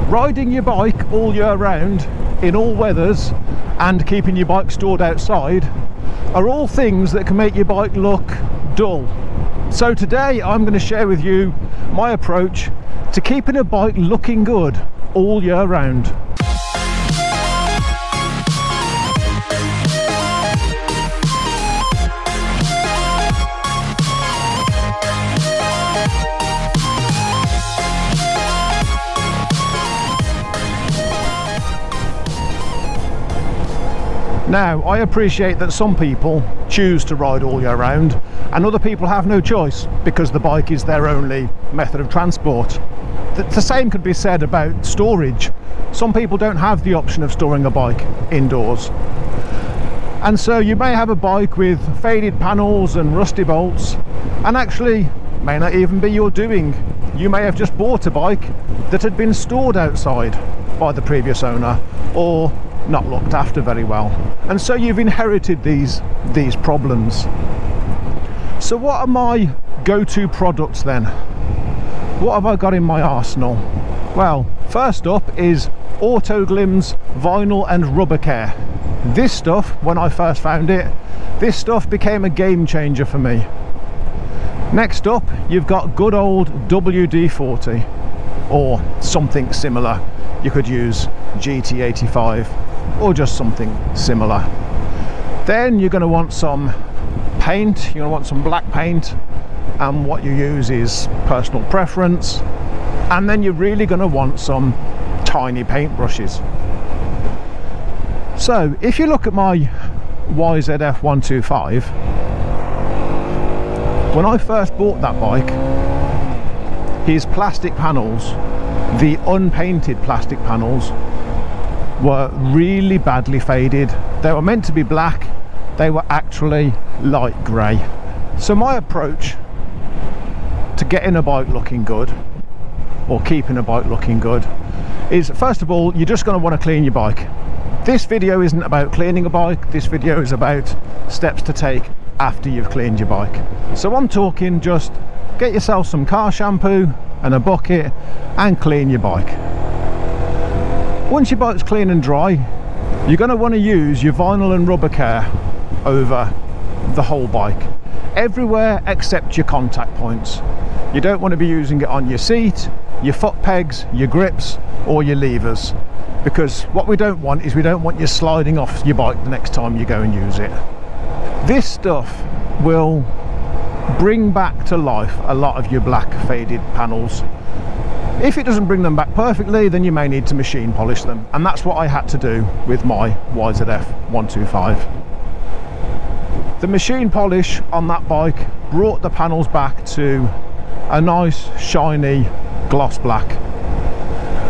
riding your bike all year round in all weathers and keeping your bike stored outside are all things that can make your bike look dull. So today I'm going to share with you my approach to keeping a bike looking good all year round. Now, I appreciate that some people choose to ride all year round and other people have no choice because the bike is their only method of transport. The same could be said about storage. Some people don't have the option of storing a bike indoors. And so you may have a bike with faded panels and rusty bolts, and actually may not even be your doing. You may have just bought a bike that had been stored outside by the previous owner or not looked after very well, and so you've inherited these problems. So what are my go-to products then? What have I got in my arsenal? Well, first up is Autoglim's vinyl and rubber care. This stuff, when I first found it, this stuff became a game changer for me. Next up, you've got good old WD-40 or something similar. You could use GT85 or just something similar. Then you're going to want some paint. You're going to want some black paint, and what you use is personal preference. And then you're really going to want some tiny paint brushes. So if you look at my YZF R125, when I first bought that bike, his plastic panels, the unpainted plastic panels, were really badly faded. They were meant to be black, they were actually light grey. So my approach to getting a bike looking good, or keeping a bike looking good, is first of all, you're just going to want to clean your bike. This video isn't about cleaning a bike, this video is about steps to take after you've cleaned your bike. So I'm talking just get yourself some car shampoo and a bucket and clean your bike. Once your bike's clean and dry, you're going to want to use your vinyl and rubber care over the whole bike, everywhere except your contact points. You don't want to be using it on your seat, your foot pegs, your grips or your levers, because what we don't want is we don't want you sliding off your bike the next time you go and use it. This stuff will bring back to life a lot of your black faded panels. If it doesn't bring them back perfectly, then you may need to machine polish them, and that's what I had to do with my YZF R125. The machine polish on that bike brought the panels back to a nice shiny gloss black,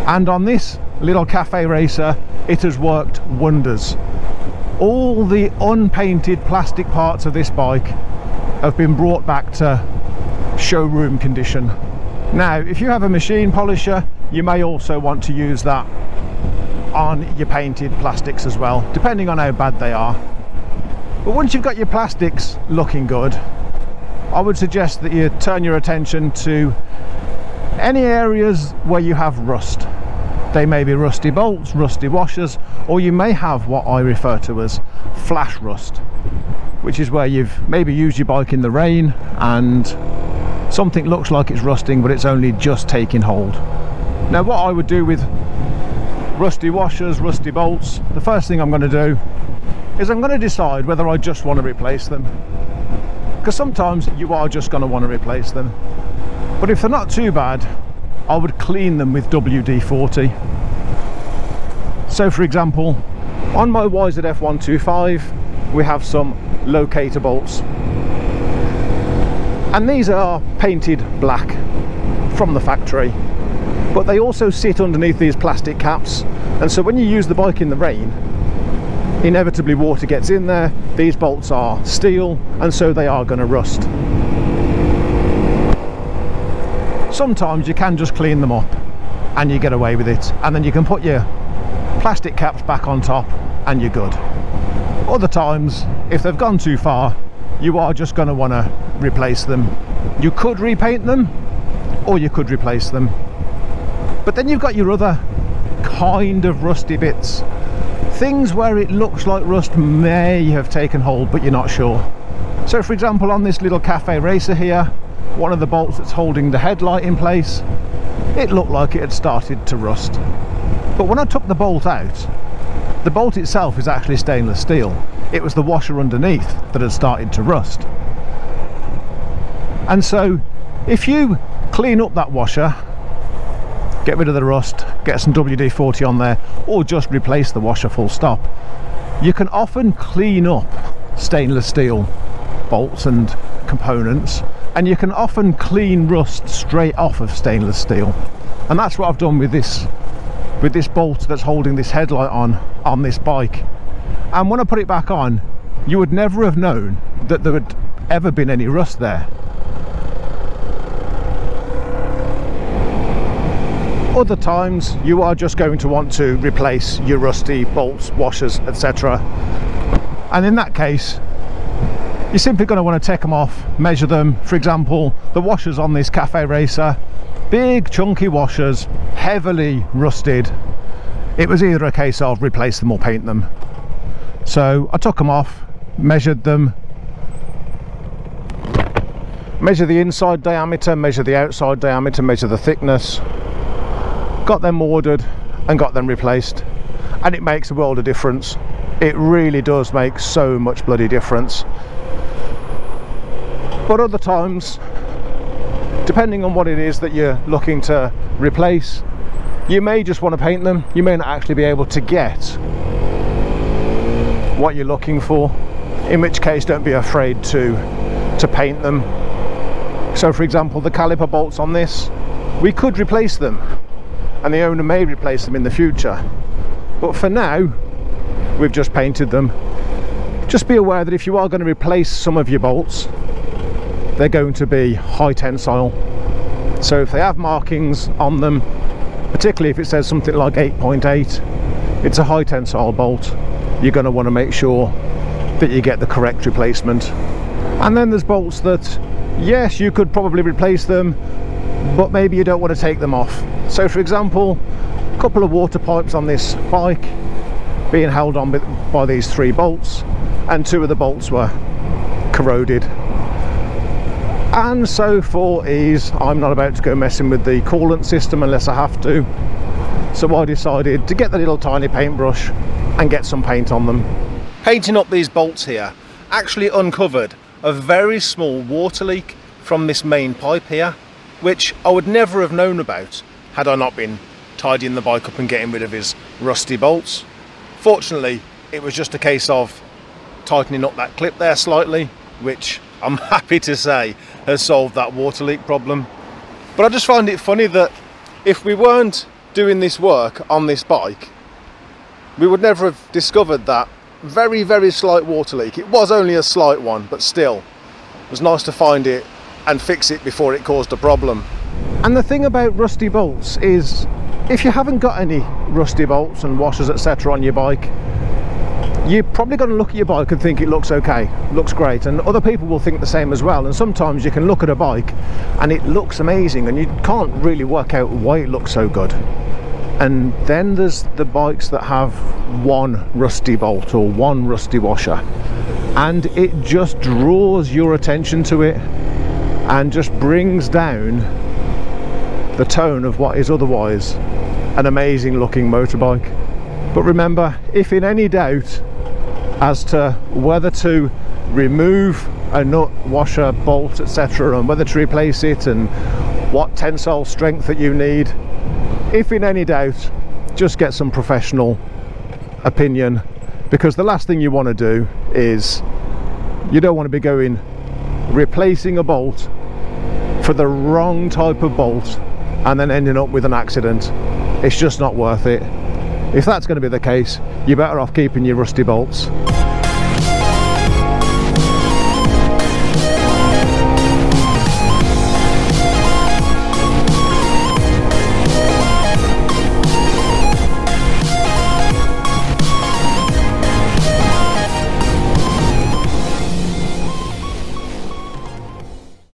and on this little cafe racer it has worked wonders. All the unpainted plastic parts of this bike have been brought back to showroom condition. Now, if you have a machine polisher, you may also want to use that on your painted plastics as well, depending on how bad they are. But once you've got your plastics looking good, I would suggest that you turn your attention to any areas where you have rust. They may be rusty bolts, rusty washers, or you may have what I refer to as flash rust, which is where you've maybe used your bike in the rain and something looks like it's rusting, but it's only just taking hold. Now, what I would do with rusty washers, rusty bolts, the first thing I'm going to do is I'm going to decide whether I just want to replace them, because sometimes you are just going to want to replace them. But if they're not too bad, I would clean them with WD-40. So for example, on my YZF R125 we have some locator bolts, and these are painted black from the factory, but they also sit underneath these plastic caps, and so when you use the bike in the rain, inevitably water gets in there. These bolts are steel, and so they are going to rust. Sometimes you can just clean them up and you get away with it, and then you can put your plastic caps back on top and you're good. Other times, if they've gone too far, you are just going to want to replace them. You could repaint them or you could replace them. But then you've got your other kind of rusty bits. Things where it looks like rust may have taken hold, but you're not sure. So for example, on this little cafe racer here, one of the bolts that's holding the headlight in place, it looked like it had started to rust. But when I took the bolt out, the bolt itself is actually stainless steel. It was the washer underneath that had started to rust. And so if you clean up that washer, get rid of the rust, get some WD-40 on there, or just replace the washer full stop, you can often clean up stainless steel bolts and components, and you can often clean rust straight off of stainless steel. And that's what I've done with this bolt that's holding this headlight on this bike. And when I put it back on, you would never have known that there had ever been any rust there. Other times you are just going to want to replace your rusty bolts, washers, etc. And in that case, you're simply going to want to take them off, measure them. For example, the washers on this cafe racer, big chunky washers, heavily rusted. It was either a case of replace them or paint them. So I took them off, measured them, measure the inside diameter, measure the outside diameter, measure the thickness, got them ordered and got them replaced. And it makes a world of difference. It really does make so much bloody difference. But other times, depending on what it is that you're looking to replace, you may just want to paint them. You may not actually be able to get what you're looking for, in which case don't be afraid to paint them. So for example, the caliper bolts on this, we could replace them, and the owner may replace them in the future, but for now we've just painted them. Just be aware that if you are going to replace some of your bolts, they're going to be high tensile. So if they have markings on them, particularly if it says something like 8.8, it's a high tensile bolt. You're going to want to make sure that you get the correct replacement. And then there's bolts that, yes, you could probably replace them, but maybe you don't want to take them off. So for example, a couple of water pipes on this bike being held on by these 3 bolts, and 2 of the bolts were corroded. And so for ease, I'm not about to go messing with the coolant system unless I have to. So I decided to get the little tiny paintbrush and get some paint on them. Painting up these bolts here actually uncovered a very small water leak from this main pipe here, which I would never have known about had I not been tidying the bike up and getting rid of his rusty bolts. Fortunately, it was just a case of tightening up that clip there slightly, which I'm happy to say has solved that water leak problem. But I just find it funny that if we weren't doing this work on this bike, we would never have discovered that very, very slight water leak. It was only a slight one, but still, it was nice to find it and fix it before it caused a problem. And the thing about rusty bolts is, if you haven't got any rusty bolts and washers, etc. on your bike, you're probably going to look at your bike and think it looks okay, looks great, and other people will think the same as well. And sometimes you can look at a bike and it looks amazing and you can't really work out why it looks so good. And then there's the bikes that have one rusty bolt or one rusty washer, and it just draws your attention to it and just brings down the tone of what is otherwise an amazing looking motorbike. But remember, if in any doubt as to whether to remove a nut, washer, bolt, etc., and whether to replace it and what tensile strength that you need, if in any doubt, just get some professional opinion, because the last thing you want to do is, you don't want to be going replacing a bolt for the wrong type of bolt and then ending up with an accident. It's just not worth it. If that's going to be the case, you're better off keeping your rusty bolts.